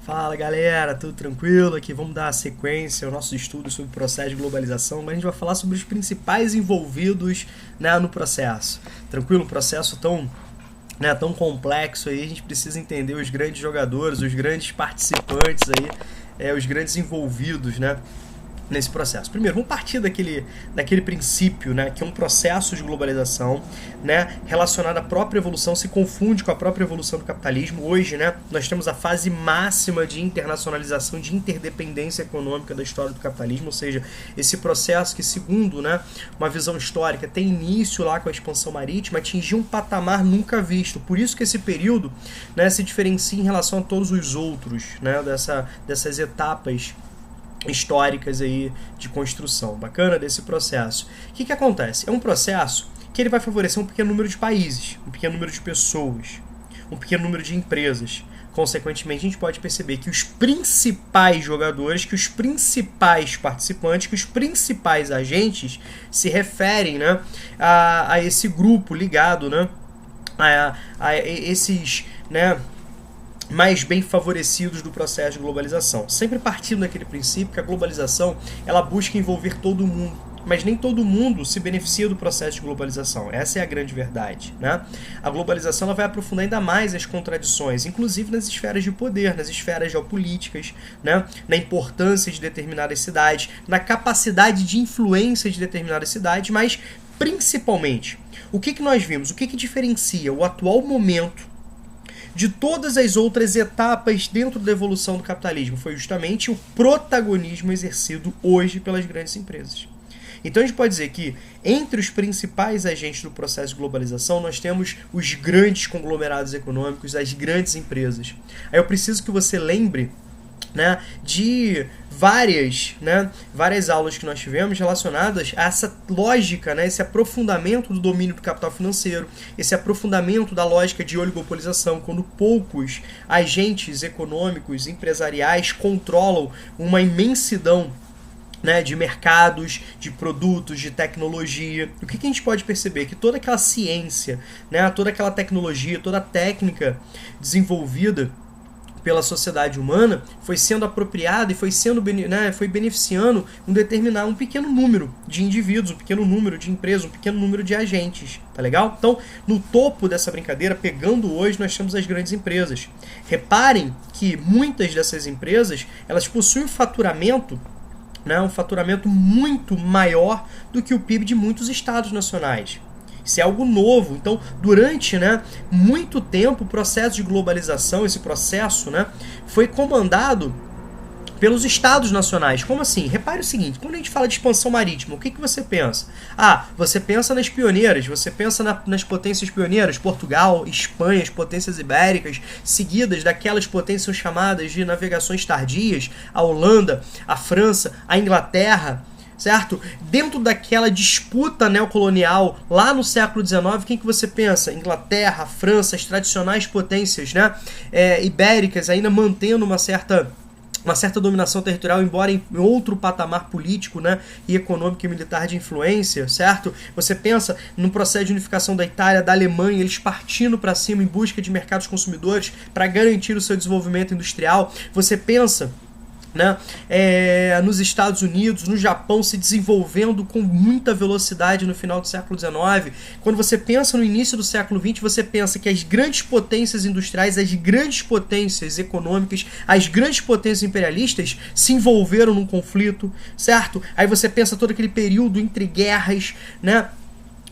Fala galera, tudo tranquilo? Aqui vamos dar sequência ao nosso estudo sobre o processo de globalização, mas a gente vai falar sobre os principais envolvidos, né, no processo. Tranquilo? Um processo tão complexo aí, a gente precisa entender os grandes jogadores, os grandes participantes aí, os grandes envolvidos, né, nesse processo. Primeiro, vamos partir daquele princípio, né, que é um processo de globalização, né, relacionado à própria evolução, se confunde com a própria evolução do capitalismo. Hoje, né, nós temos a fase máxima de internacionalização, de interdependência econômica da história do capitalismo, ou seja, esse processo que, segundo, né, uma visão histórica, tem início lá com a expansão marítima, atingiu um patamar nunca visto. Por isso que esse período, né, se diferencia em relação a todos os outros, né, dessas etapas históricas aí de construção. Bacana desse processo. O que acontece? É um processo que ele vai favorecer um pequeno número de países, um pequeno número de pessoas, um pequeno número de empresas. Consequentemente, a gente pode perceber que os principais jogadores, que os principais participantes, que os principais agentes se referem, né, a esse grupo ligado, né, a esses, né, mais bem favorecidos do processo de globalização. Sempre partindo daquele princípio que a globalização ela busca envolver todo mundo, mas nem todo mundo se beneficia do processo de globalização. Essa é a grande verdade, né? A globalização ela vai aprofundar ainda mais as contradições, inclusive nas esferas de poder, nas esferas geopolíticas, né? Na importância de determinadas cidades, na capacidade de influência de determinadas cidades, mas principalmente, o que nós vimos? O que diferencia o atual momento de todas as outras etapas dentro da evolução do capitalismo? Foi justamente o protagonismo exercido hoje pelas grandes empresas. Então a gente pode dizer que entre os principais agentes do processo de globalização nós temos os grandes conglomerados econômicos, as grandes empresas. Aí eu preciso que você lembre, né, de várias aulas que nós tivemos relacionadas a essa lógica, né, esse aprofundamento do domínio do capital financeiro, esse aprofundamento da lógica de oligopolização, quando poucos agentes econômicos, empresariais controlam uma imensidão, né, de mercados, de produtos, de tecnologia. O que a gente pode perceber? Que toda aquela ciência, né, toda aquela tecnologia, toda a técnica desenvolvida pela sociedade humana foi sendo apropriada e foi beneficiando um pequeno número de indivíduos, um pequeno número de empresas, um pequeno número de agentes, tá legal? Então, no topo dessa brincadeira, pegando hoje, nós temos as grandes empresas. Reparem que muitas dessas empresas, elas possuem um faturamento muito maior do que o PIB de muitos estados nacionais. Isso é algo novo. Então, durante, né, muito tempo, o processo de globalização, esse processo, né, foi comandado pelos estados nacionais. Como assim? Repare o seguinte, quando a gente fala de expansão marítima, o que você pensa? Você pensa nas pioneiras, você pensa nas potências pioneiras, Portugal, Espanha, as potências ibéricas, seguidas daquelas potências chamadas de navegações tardias, a Holanda, a França, a Inglaterra, certo? Dentro daquela disputa neocolonial lá no século XIX, quem que você pensa? Inglaterra, França, as tradicionais potências, né, ibéricas, ainda mantendo uma certa dominação territorial, embora em outro patamar político, né, e econômico e militar de influência, certo? Você pensa no processo de unificação da Itália, da Alemanha, eles partindo para cima em busca de mercados consumidores para garantir o seu desenvolvimento industrial. Você pensa, né, nos Estados Unidos, no Japão, se desenvolvendo com muita velocidade no final do século XIX. Quando você pensa no início do século XX, você pensa que as grandes potências industriais, as grandes potências econômicas, as grandes potências imperialistas se envolveram num conflito, certo? Aí você pensa todo aquele período entre guerras, né,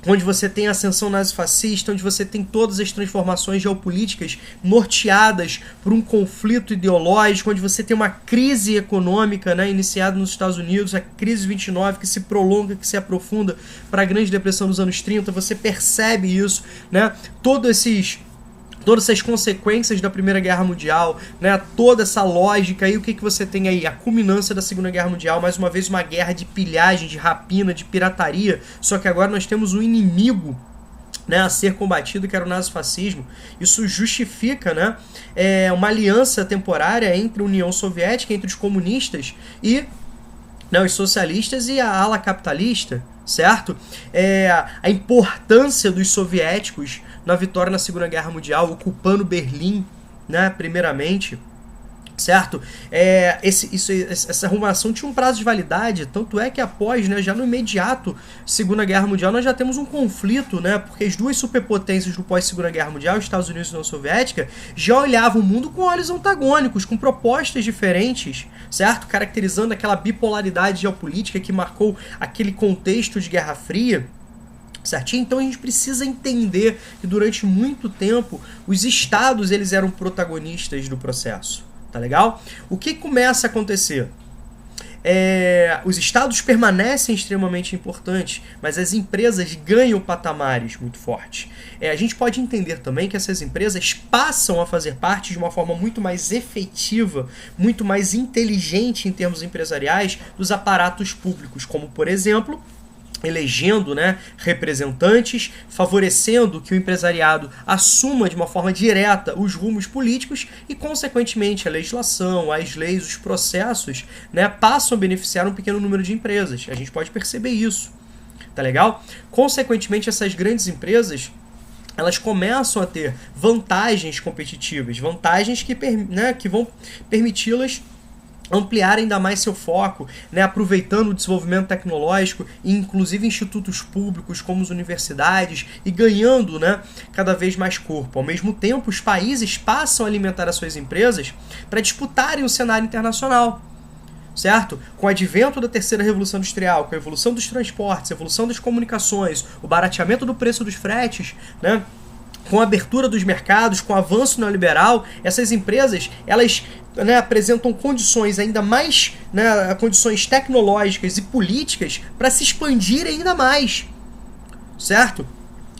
onde você tem a ascensão nazifascista, onde você tem todas as transformações geopolíticas norteadas por um conflito ideológico, onde você tem uma crise econômica, né, iniciada nos Estados Unidos, a crise de 29, que se prolonga, que se aprofunda para a Grande Depressão dos anos 30, você percebe isso, né, todas essas consequências da Primeira Guerra Mundial, né, toda essa lógica, e o que você tem aí? A culminância da Segunda Guerra Mundial, mais uma vez uma guerra de pilhagem, de rapina, de pirataria, só que agora nós temos um inimigo, né, a ser combatido, que era o nazifascismo. Isso justifica, né, uma aliança temporária entre a União Soviética, entre os comunistas e, né, os socialistas e a ala capitalista, certo? A importância dos soviéticos na vitória na Segunda Guerra Mundial, ocupando Berlim, né, primeiramente, certo? Essa arrumação tinha um prazo de validade, tanto é que após, né, já no imediato Segunda Guerra Mundial, nós já temos um conflito, né, porque as duas superpotências do pós-Segunda Guerra Mundial, Estados Unidos e União Soviética, já olhavam o mundo com olhos antagônicos, com propostas diferentes, certo? Caracterizando aquela bipolaridade geopolítica que marcou aquele contexto de Guerra Fria, certinho? Então a gente precisa entender que durante muito tempo os estados eles eram protagonistas do processo. Tá legal? O que começa a acontecer? Os estados permanecem extremamente importantes, mas as empresas ganham patamares muito fortes. A gente pode entender também que essas empresas passam a fazer parte de uma forma muito mais efetiva, muito mais inteligente em termos empresariais dos aparatos públicos, como por exemplo, elegendo, né, representantes, favorecendo que o empresariado assuma de uma forma direta os rumos políticos e, consequentemente, a legislação, as leis, os processos, né, passam a beneficiar um pequeno número de empresas. A gente pode perceber isso. Tá legal? Consequentemente, essas grandes empresas elas começam a ter vantagens competitivas, vantagens que vão permiti-las ampliar ainda mais seu foco, né, aproveitando o desenvolvimento tecnológico e inclusive institutos públicos como as universidades e ganhando, né, cada vez mais corpo. Ao mesmo tempo, os países passam a alimentar as suas empresas para disputarem o cenário internacional. Certo? Com o advento da terceira revolução industrial, com a evolução dos transportes, a evolução das comunicações, o barateamento do preço dos fretes, né, com a abertura dos mercados, com o avanço neoliberal, essas empresas elas, né, apresentam condições ainda mais, né, condições tecnológicas e políticas para se expandirem ainda mais, certo?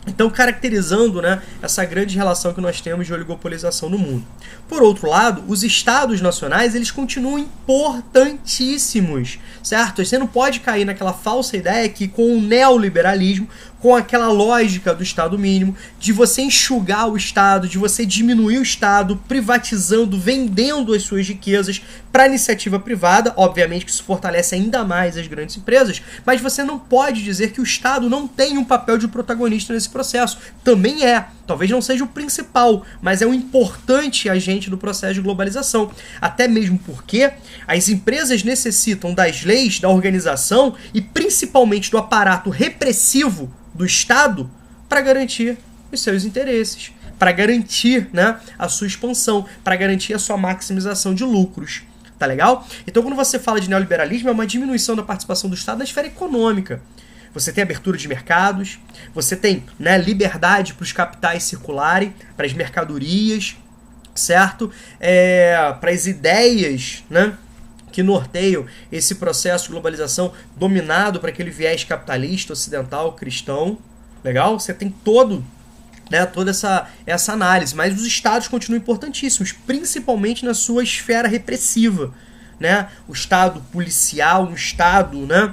Então, caracterizando, né, essa grande relação que nós temos de oligopolização no mundo. Por outro lado, os estados nacionais eles continuam importantíssimos, certo? Você não pode cair naquela falsa ideia que com o neoliberalismo, com aquela lógica do Estado mínimo, de você enxugar o Estado, de você diminuir o Estado, privatizando, vendendo as suas riquezas para a iniciativa privada, obviamente que isso fortalece ainda mais as grandes empresas, mas você não pode dizer que o Estado não tem um papel de protagonista nesse processo. Também é, talvez não seja o principal, mas é um importante agente do processo de globalização. Até mesmo porque as empresas necessitam das leis, da organização e principalmente do aparato repressivo do Estado para garantir os seus interesses, para garantir, né, a sua expansão, para garantir a sua maximização de lucros. Tá legal? Então, quando você fala de neoliberalismo, é uma diminuição da participação do Estado na esfera econômica. Você tem abertura de mercados, você tem, né, liberdade para os capitais circularem, para as mercadorias, certo? Para as ideias, né, que norteiam esse processo de globalização dominado para aquele viés capitalista, ocidental, cristão. Legal? Você tem toda essa análise, mas os estados continuam importantíssimos, principalmente na sua esfera repressiva, né? O estado policial, um estado, né,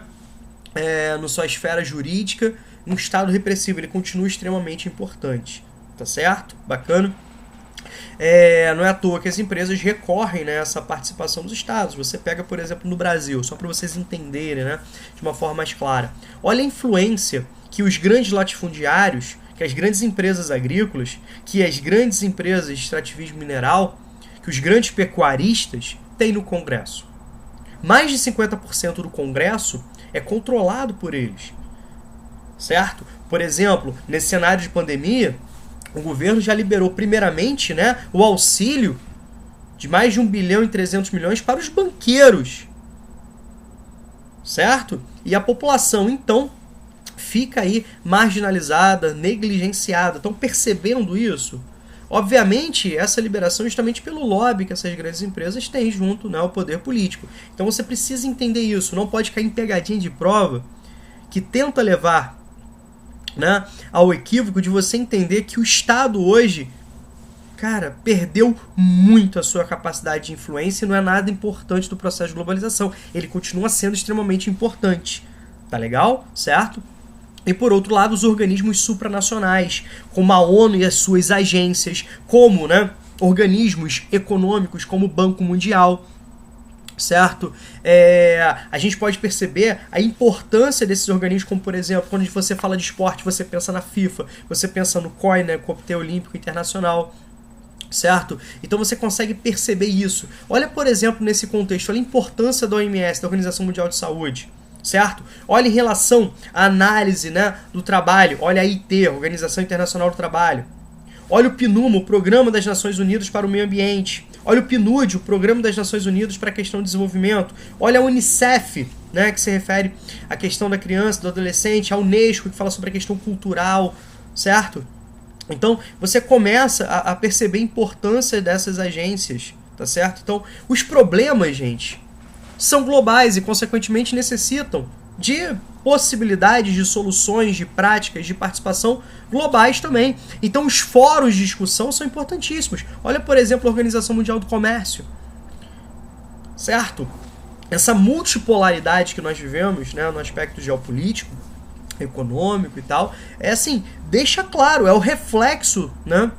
na sua esfera jurídica, um estado repressivo, ele continua extremamente importante, tá certo? Bacana? Não é à toa que as empresas recorrem, né, a essa participação dos estados. Você pega, por exemplo, no Brasil, só para vocês entenderem, né, de uma forma mais clara. Olha a influência que os grandes latifundiários, que as grandes empresas agrícolas, que as grandes empresas de extrativismo mineral, que os grandes pecuaristas têm no Congresso. Mais de 50% do Congresso é controlado por eles, certo? Por exemplo, nesse cenário de pandemia, o governo já liberou primeiramente, né, o auxílio de mais de 1 bilhão e 300 milhões para os banqueiros, certo? E a população, então, fica aí marginalizada, negligenciada. Estão percebendo isso? Obviamente, essa liberação é justamente pelo lobby que essas grandes empresas têm junto, né, ao poder político. Então você precisa entender isso. Não pode cair em pegadinha de prova que tenta levar, né, ao equívoco de você entender que o Estado hoje, cara, perdeu muito a sua capacidade de influência e não é nada importante do processo de globalização. Ele continua sendo extremamente importante. Tá legal? Certo? E por outro lado, os organismos supranacionais, como a ONU e as suas agências, como, né, organismos econômicos como o Banco Mundial, certo? A gente pode perceber a importância desses organismos, como por exemplo, quando você fala de esporte, você pensa na FIFA, você pensa no COI, né, Comitê Olímpico Internacional, certo? Então você consegue perceber isso. Olha, por exemplo, nesse contexto, olha a importância da OMS, da Organização Mundial de Saúde, certo? Olha em relação à análise, né, do trabalho, olha a IT, Organização Internacional do Trabalho. Olha o PNUMA, o Programa das Nações Unidas para o Meio Ambiente. Olha o PNUD, o Programa das Nações Unidas para a Questão de Desenvolvimento. Olha a Unicef, né, que se refere à questão da criança, do adolescente. A Unesco, que fala sobre a questão cultural, certo? Então, você começa a perceber a importância dessas agências, tá certo? Então, os problemas, gente, são globais e, consequentemente, necessitam de possibilidades, de soluções, de práticas, de participação globais também. Então, os fóruns de discussão são importantíssimos. Olha, por exemplo, a Organização Mundial do Comércio, certo? Essa multipolaridade que nós vivemos, né, no aspecto geopolítico, econômico e tal, é assim, deixa claro, é o reflexo, né,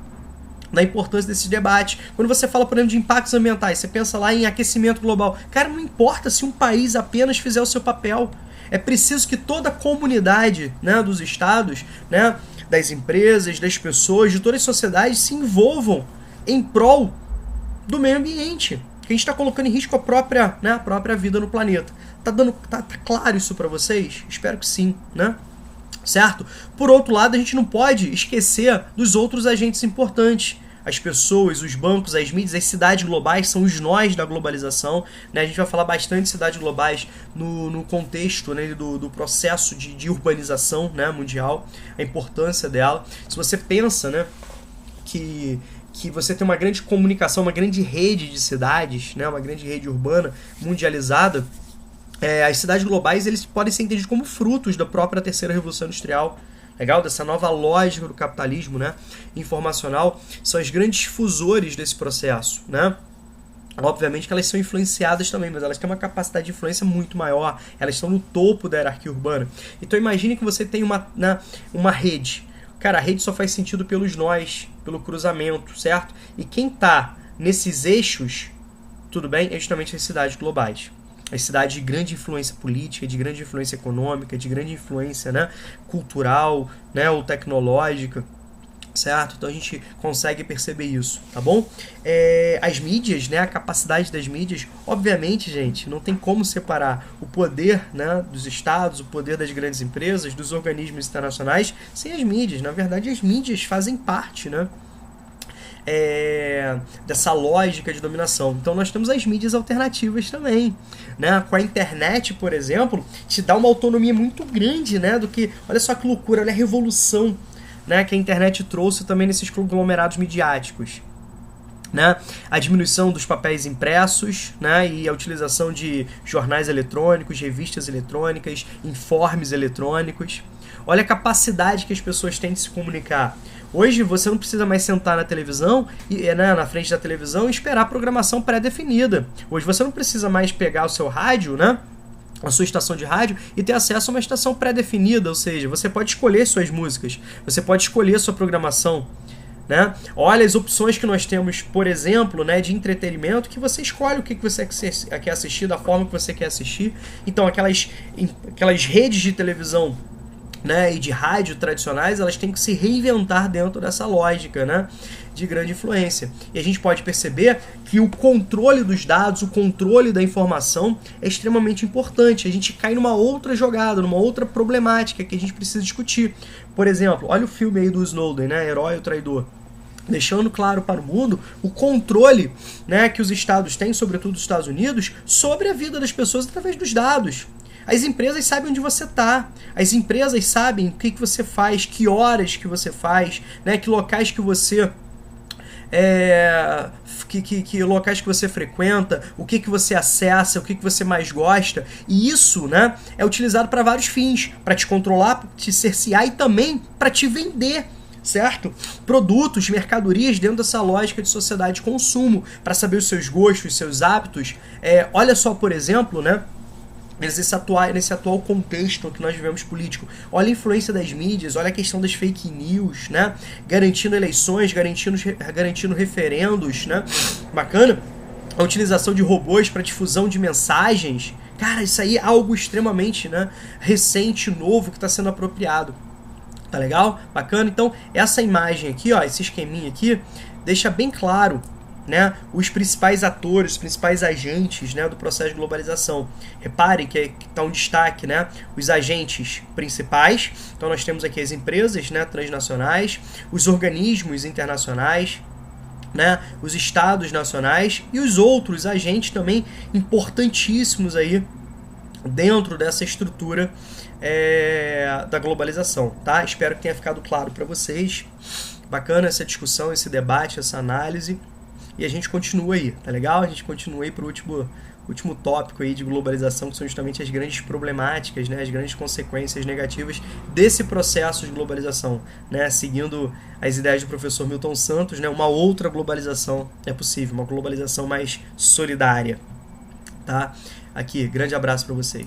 da importância desse debate. Quando você fala, por exemplo, de impactos ambientais, você pensa lá em aquecimento global. Cara, não importa se um país apenas fizer o seu papel. É preciso que toda a comunidade, né, dos estados, né, das empresas, das pessoas, de todas as sociedades se envolvam em prol do meio ambiente. Que a gente está colocando em risco a própria vida no planeta. Tá claro isso para vocês? Espero que sim, né? Certo? Por outro lado, a gente não pode esquecer dos outros agentes importantes. As pessoas, os bancos, as mídias, as cidades globais são os nós da globalização, né? A gente vai falar bastante de cidades globais no contexto, né, do processo de urbanização, né, mundial, a importância dela. Se você pensa, né, que você tem uma grande comunicação, uma grande rede de cidades, né, uma grande rede urbana mundializada, as cidades globais eles podem ser entendidos como frutos da própria terceira revolução industrial, legal? Dessa nova lógica do capitalismo, né, informacional, são as grandes difusores desse processo, né? Obviamente que elas são influenciadas também, mas elas têm uma capacidade de influência muito maior, elas estão no topo da hierarquia urbana. Então imagine que você tem uma rede. Cara, a rede só faz sentido pelos nós, pelo cruzamento, certo? E quem tá nesses eixos, tudo bem, é justamente as cidades globais. As cidades de grande influência política, de grande influência econômica, de grande influência, né, cultural, né, ou tecnológica, certo? Então a gente consegue perceber isso, tá bom? As mídias, né, a capacidade das mídias, obviamente, gente, não tem como separar o poder, né, dos estados, o poder das grandes empresas, dos organismos internacionais, sem as mídias. Na verdade, as mídias fazem parte, né, dessa lógica de dominação. Então nós temos as mídias alternativas também, né? Com a internet, por exemplo, te dá uma autonomia muito grande, né? Do que, olha só que loucura, olha a revolução, né, que a internet trouxe também nesses conglomerados midiáticos, né? A diminuição dos papéis impressos, né, e a utilização de jornais eletrônicos, revistas eletrônicas, informes eletrônicos. Olha a capacidade que as pessoas têm de se comunicar. Hoje você não precisa mais sentar na televisão, né, na frente da televisão e esperar a programação pré-definida. Hoje você não precisa mais pegar o seu rádio, né, a sua estação de rádio, e ter acesso a uma estação pré-definida, ou seja, você pode escolher suas músicas, você pode escolher sua programação, né? Olha as opções que nós temos, por exemplo, né, de entretenimento, que você escolhe o que você quer assistir, da forma que você quer assistir. Então aquelas redes de televisão, né, e de rádio tradicionais, elas têm que se reinventar dentro dessa lógica, né, de grande influência. E a gente pode perceber que o controle dos dados, o controle da informação é extremamente importante. A gente cai numa outra jogada, numa outra problemática que a gente precisa discutir. Por exemplo, olha o filme aí do Snowden, né, Herói ou Traidor, deixando claro para o mundo o controle, né, que os estados têm, sobretudo os Estados Unidos, sobre a vida das pessoas através dos dados. As empresas sabem onde você está, as empresas sabem o que você faz, que horas que você faz, né, que locais que você que locais que você frequenta, o que você acessa, o que você mais gosta. E isso, né, é utilizado para vários fins, para te controlar, para te cercear e também para te vender, certo? Produtos, mercadorias dentro dessa lógica de sociedade de consumo, para saber os seus gostos, os seus hábitos. Olha só, por exemplo, né, nesse atual contexto que nós vivemos político. Olha a influência das mídias, olha a questão das fake news, né? Garantindo eleições, garantindo referendos, né? Bacana. A utilização de robôs para difusão de mensagens. Cara, isso aí é algo extremamente, né, recente, novo, que está sendo apropriado. Tá legal? Bacana? Então, essa imagem aqui, ó, esse esqueminha aqui, deixa bem claro, né, os principais atores, os principais agentes, né, do processo de globalização. Repare que está um destaque, né, os agentes principais. Então nós temos aqui as empresas, né, transnacionais, os organismos internacionais, né, os estados nacionais e os outros agentes também importantíssimos aí dentro dessa estrutura da globalização, tá? Espero que tenha ficado claro para vocês. Bacana essa discussão, esse debate, essa análise. E a gente continua aí, tá legal? A gente continua aí para o último tópico aí de globalização, que são justamente as grandes problemáticas, né, as grandes consequências negativas desse processo de globalização, né, seguindo as ideias do professor Milton Santos, né, uma outra globalização é possível, uma globalização mais solidária, tá? Aqui, grande abraço para vocês.